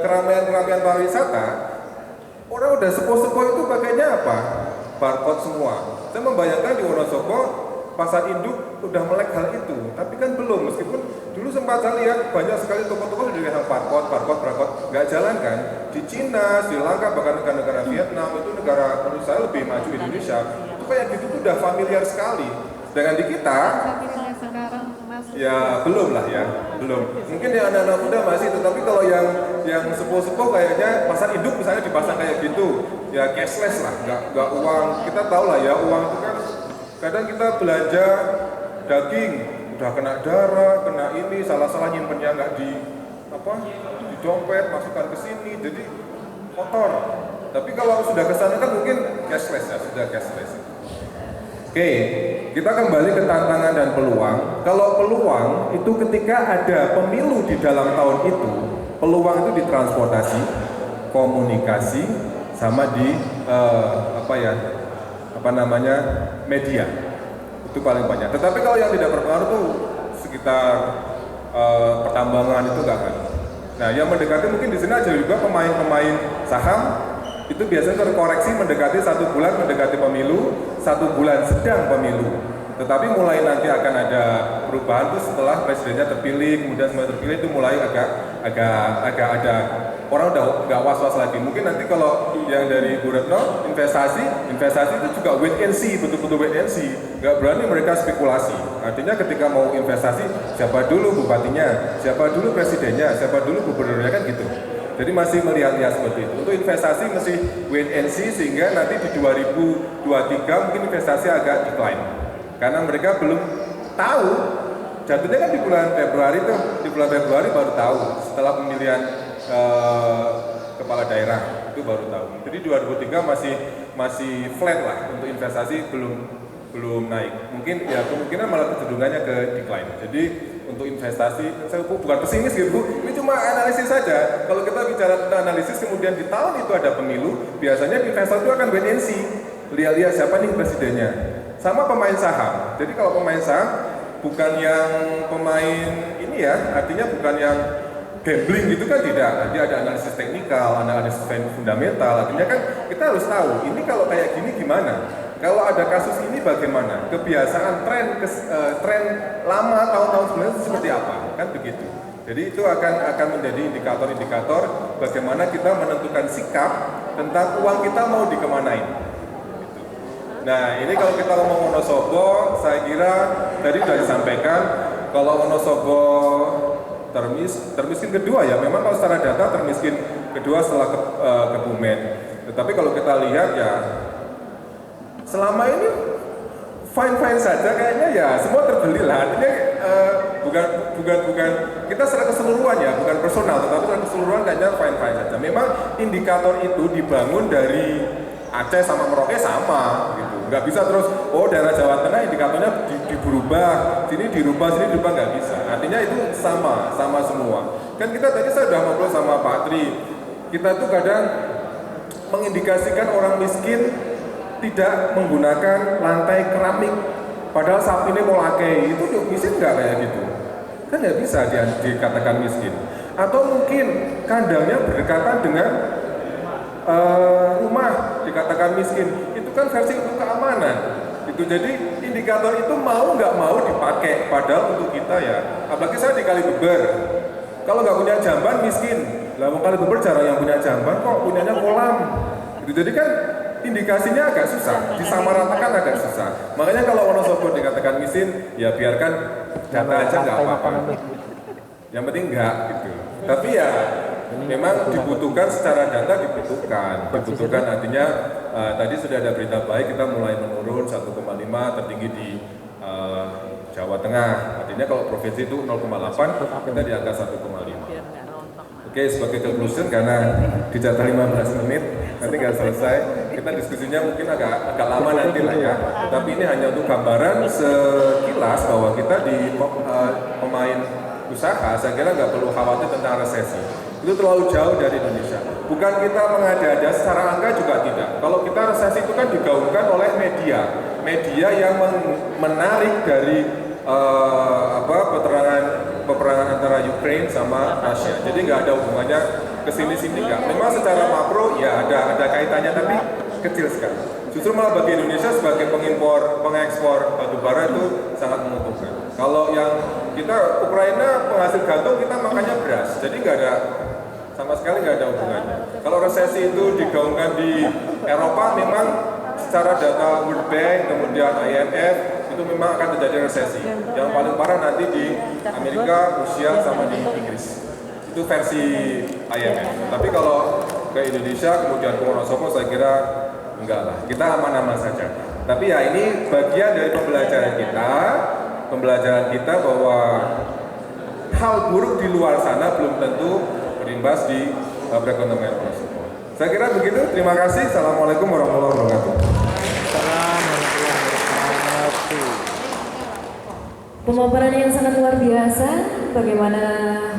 keramaian pariwisata, orang udah sepo-sepo itu pakainya apa? Barcode semua. Saya membayangkan di Wonosobo pasar induk udah melek hal itu, tapi kan belum. Meskipun dulu sempat saya lihat banyak sekali toko-toko sudah dengan barcode, nggak jalan kan? Di Cina, Sri Lanka, bahkan negara-negara Vietnam itu negara menurut saya lebih maju Indonesia. Itu kayak gitu tuh udah familiar sekali. Dengan di kita, ya belum lah ya, belum. Mungkin yang anak-anak muda masih, tetapi kalau yang sepuh-sepuh kayaknya pasar induk misalnya dipasang kayak gitu, ya cashless lah, nggak uang. Kita tahu lah ya uang itu kan kadang kita belanja daging udah kena darah, kena ini, salah-salah nyimpennya nggak di dompet, masukkan ke sini, jadi kotor. Tapi kalau sudah ke sana kan mungkin cashless ya, sudah cashless. Oke, kita kembali ke tantangan dan peluang. Kalau peluang itu ketika ada pemilu di dalam tahun itu, peluang itu di transportasi, komunikasi, sama di media. Itu paling banyak. Tetapi kalau yang tidak berpengaruh tuh sekitar pertambangan itu nggak kan. Nah, yang mendekati mungkin di sini aja juga pemain-pemain saham. Itu biasanya terkoreksi mendekati 1 bulan mendekati pemilu, 1 bulan sedang pemilu. Tetapi mulai nanti akan ada perubahan itu setelah presidennya terpilih, kemudian semuanya terpilih itu mulai agak ada orang udah nggak was-was lagi. Mungkin nanti kalau yang dari Bu Retno investasi itu juga wait and see, betul-betul wait and see. Nggak berani mereka spekulasi. Artinya ketika mau investasi, siapa dulu bupatinya, siapa dulu presidennya, siapa dulu gubernurnya kan gitu. Jadi masih melihat-lihat seperti itu. Untuk investasi masih wait and see sehingga nanti di 2023 mungkin investasi agak decline. Karena mereka belum tahu, jatuhnya kan di bulan Februari baru tahu setelah pemilihan kepala daerah itu baru tahu. Jadi 2023 masih flat lah untuk investasi belum naik. Mungkin ya kemungkinan malah kecenderungannya ke decline. Jadi untuk investasi, saya bukan pesimis gitu, ini cuma analisis saja. Kalau kita bicara tentang analisis, kemudian di tahun itu ada pemilu, biasanya investor itu akan wait and see, lihat-lihat siapa nih presidennya. Sama pemain saham. Jadi kalau pemain saham bukan yang pemain ini ya, artinya bukan yang gambling gitu kan tidak. Nanti ada analisis teknikal, analisis fundamental. Artinya kan kita harus tahu ini kalau kayak gini gimana. Kalau ada kasus ini bagaimana? Kebiasaan tren lama tahun-tahun sebelumnya seperti apa? Kan begitu. Jadi itu akan menjadi indikator-indikator bagaimana kita menentukan sikap tentang uang kita mau dikemanain. Nah ini kalau kita ngomong Wonosobo, saya kira tadi sudah disampaikan kalau Wonosobo termiskin kedua ya, memang kalau secara data termiskin kedua setelah Kebumen. Tetapi kalau kita lihat ya selama ini fine saja kayaknya ya semua terbeli lah. Artinya kita secara keseluruhan ya, bukan personal, tetapi secara keseluruhan kayaknya fine saja. Memang indikator itu dibangun dari Aceh sama Merauke sama gitu. Nggak bisa terus, oh daerah Jawa Tengah indikatornya dirubah, sini dirubah, nggak bisa. Artinya itu sama semua. Kan kita tadi saya sudah ngobrol sama Pak Tri, kita tuh kadang mengindikasikan orang miskin tidak menggunakan lantai keramik, padahal saat ini mau lakai, itu miskin nggak kayak gitu? Kan nggak bisa dikatakan miskin. Atau mungkin kandangnya berdekatan dengan rumah dikatakan miskin, itu kan versi untuk keamanan. Itu jadi indikator itu mau nggak mau dipakai, padahal untuk kita ya, apalagi saya di Kalibeber, kalau nggak punya jamban miskin. Lah wong Kalibeber jarang yang punya jamban, kok punyanya kolam. Itu jadi kan indikasinya agak susah, disamaratakan agak susah. Makanya kalau Wonosobo dikatakan miskin, ya biarkan data aja nggak apa-apa. Yang penting enggak gitu. Tapi ya memang dibutuhkan secara data dibutuhkan artinya tadi sudah ada berita baik, kita mulai menurun 1,5 tertinggi di Jawa Tengah. Artinya kalau provinsi itu 0,8, kita di angka 1,5. Oke, sebagai conclusion karena dijatah 15 menit nanti nggak selesai, kita diskusinya mungkin agak lama nanti lah ya. Tapi ini hanya untuk gambaran sekilas bahwa kita di pemain usaha, saya kira nggak perlu khawatir tentang resesi. Itu terlalu jauh dari Indonesia. Bukan kita mengada-ada, secara angka juga tidak. Kalau kita resesi itu kan digaungkan oleh media yang menarik dari peperangan antara Ukraine sama Rusia. Jadi nggak ada hubungannya kesini-sini nggak. Memang secara makro ya ada kaitannya, tapi kecil sekali. Justru malah bagi Indonesia sebagai pengekspor batu bara itu sangat menguntungkan. Kalau yang kita Ukraina penghasil gantung, kita makannya beras, jadi nggak ada sama sekali nggak ada hubungannya. Kalau resesi itu digaungkan di Eropa, memang secara data World Bank kemudian IMF itu memang akan terjadi resesi. Yang paling parah nanti di Amerika, Rusia sama di Inggris. Itu versi IMF. Tapi kalau ke Indonesia kemudian ke Wonosobo, saya kira enggak lah, kita aman-aman saja. Tapi ya ini bagian dari pembelajaran kita bahwa hal buruk di luar sana belum tentu berimbas di perekonomian Wonosobo. Saya kira begitu, terima kasih. Assalamualaikum warahmatullahi wabarakatuh. Pemaparan yang sangat luar biasa, bagaimana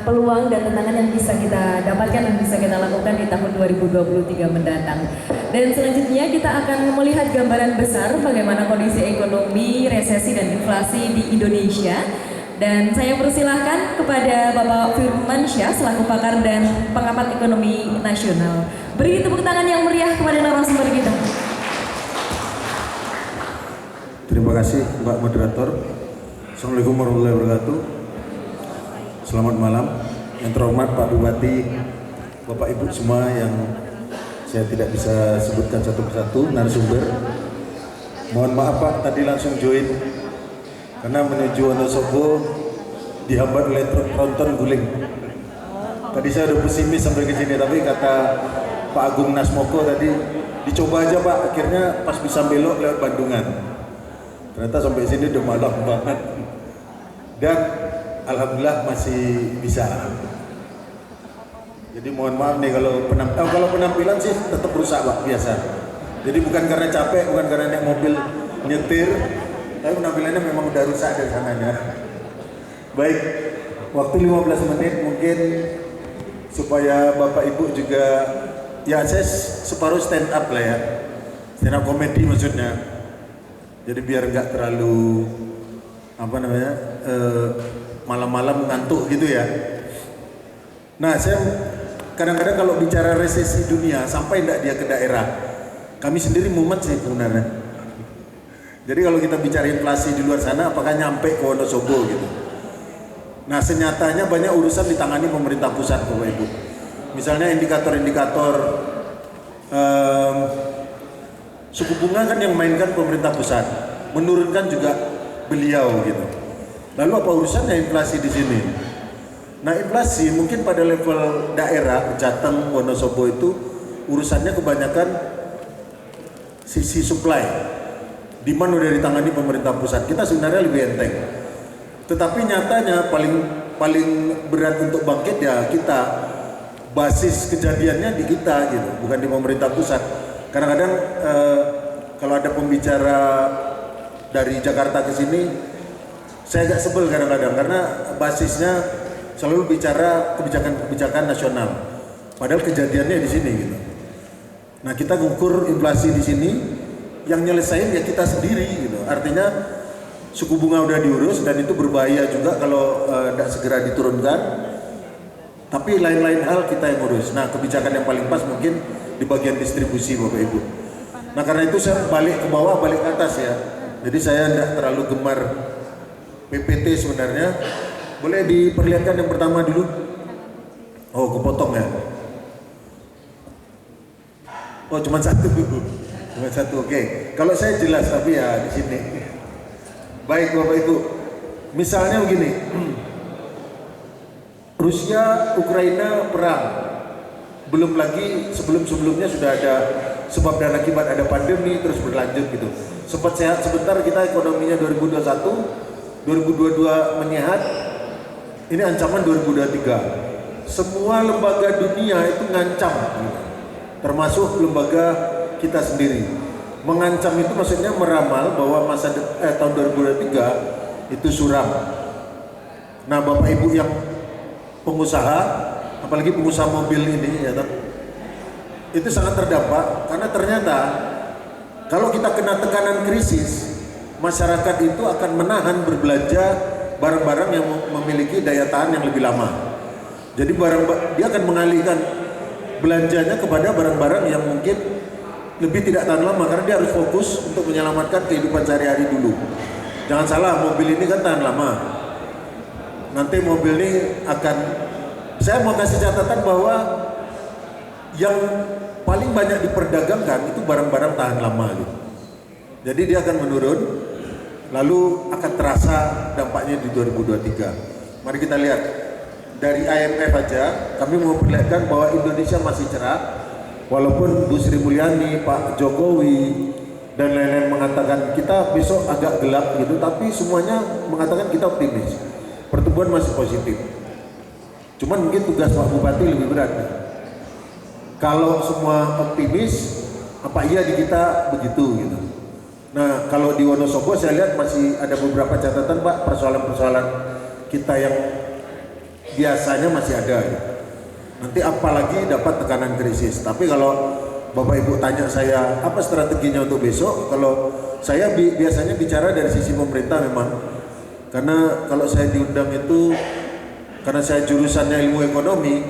peluang dan tantangan yang bisa kita dapatkan dan bisa kita lakukan di tahun 2023 mendatang. Dan selanjutnya kita akan melihat gambaran besar bagaimana kondisi ekonomi, resesi dan inflasi di Indonesia. Dan saya persilahkan kepada Bapak Firmansyah selaku pakar dan pengamat ekonomi nasional. Beri tepuk tangan yang meriah kepada narasumber kita. Terima kasih Mbak Moderator. Assalamualaikum warahmatullahi wabarakatuh. Selamat malam. Yang terhormat Pak Bupati, Bapak Ibu semua yang saya tidak bisa sebutkan satu persatu narasumber. Mohon maaf Pak, tadi langsung join karena menuju Wonosobo dihambat oleh truk tronton guling. Tadi saya udah pesimis sampai ke sini, tapi kata Pak Agung Nasmoko tadi dicoba aja Pak, akhirnya pas bisa belok lewat Bandungan. Ternyata sampai sini udah malam banget. Dan alhamdulillah masih bisa. Jadi mohon maaf nih kalau penampilan sih tetap rusak Pak, biasa. Jadi bukan karena capek, bukan karena naik mobil nyetir, tapi penampilannya memang udah rusak dari sananya. Baik, waktu 15 menit mungkin supaya Bapak Ibu juga, ya saya separuh stand up lah ya, stand up komedi maksudnya. Jadi biar nggak terlalu malam-malam ngantuk gitu ya. Nah, saya kadang-kadang kalau bicara resesi dunia sampai enggak dia ke daerah, kami sendiri mumet sih sebenarnya. Jadi kalau kita bicara inflasi di luar sana, apakah nyampe ke Wonosobo gitu? Nah, senyatanya banyak urusan ditangani pemerintah pusat, Bapak Ibu. Misalnya indikator-indikator suku bunga kan yang mainkan pemerintah pusat, menurunkan juga beliau gitu. Lalu apa urusannya inflasi di sini? Nah, inflasi mungkin pada level daerah, Jateng, Wonosobo itu urusannya kebanyakan sisi supply. Demand udah ditangani pemerintah pusat. Kita sebenarnya lebih enteng. Tetapi nyatanya paling berat untuk bangkit ya kita, basis kejadiannya di kita gitu, bukan di pemerintah pusat. Kadang-kadang kalau ada pembicara dari Jakarta ke sini, saya agak sebel kadang-kadang karena basisnya selalu bicara kebijakan-kebijakan nasional, padahal kejadiannya di sini gitu. Nah kita ngukur inflasi di sini, yang nyelesain ya kita sendiri gitu. Artinya suku bunga udah diurus dan itu berbahaya juga kalau tidak segera diturunkan. Tapi lain-lain hal kita yang urus. Nah kebijakan yang paling pas mungkin di bagian distribusi Bapak Ibu. Nah karena itu saya balik ke bawah, balik ke atas ya. Jadi saya tidak terlalu gemar PPT sebenarnya. Boleh diperlihatkan yang pertama dulu? Oh kepotong ya? Oh cuma satu. Cuma satu, oke. Kalau saya jelas tapi ya di sini. Baik Bapak Ibu. Misalnya begini. Rusia, Ukraina perang. Belum lagi sebelum-sebelumnya sudah ada sebab dan akibat, ada pandemi terus berlanjut gitu. Sempat sehat sebentar, kita ekonominya 2021, 2022 menyehat. Ini ancaman 2023. Semua lembaga dunia itu ngancam, termasuk lembaga kita sendiri. Mengancam itu maksudnya meramal bahwa tahun 2023 itu suram. Nah Bapak Ibu yang pengusaha, apalagi pengusaha mobil ini ya, itu sangat terdampak karena ternyata kalau kita kena tekanan krisis, masyarakat itu akan menahan berbelanja barang-barang yang memiliki daya tahan yang lebih lama. Jadi dia akan mengalihkan belanjanya kepada barang-barang yang mungkin lebih tidak tahan lama karena dia harus fokus untuk menyelamatkan kehidupan sehari-hari dulu. Jangan salah, mobil ini kan tahan lama. Nanti mobil ini akan, saya mau kasih catatan bahwa yang paling banyak diperdagangkan itu barang-barang tahan lama gitu. Jadi dia akan menurun, lalu akan terasa dampaknya di 2023. Mari kita lihat dari IMF aja, kami mau perlihatkan bahwa Indonesia masih cerah, walaupun Bu Sri Mulyani, Pak Jokowi dan lain-lain mengatakan kita besok agak gelap gitu, tapi semuanya mengatakan kita optimis. Pertumbuhan masih positif. Cuman mungkin tugas Pak Bupati lebih berat. Kalau semua optimis, apa iya di kita begitu gitu. Nah kalau di Wonosobo saya lihat masih ada beberapa catatan Pak, persoalan-persoalan kita yang biasanya masih ada gitu. Nanti apalagi dapat tekanan krisis. Tapi kalau Bapak Ibu tanya saya apa strateginya untuk besok, kalau saya biasanya bicara dari sisi pemerintah memang. Karena kalau saya diundang itu, karena saya jurusannya ilmu ekonomi,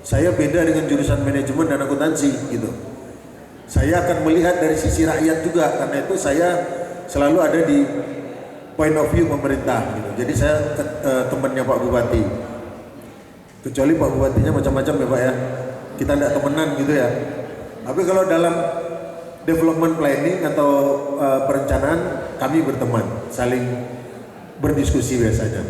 saya beda dengan jurusan manajemen dan akuntansi gitu. Saya akan melihat dari sisi rakyat juga, karena itu saya selalu ada di point of view pemerintah gitu. Jadi saya temannya Pak Bupati. Kecuali Pak Bupatinya macam-macam ya Pak ya. Kita tidak temenan gitu ya. Tapi kalau dalam development planning atau perencanaan, kami berteman, saling berdiskusi biasanya.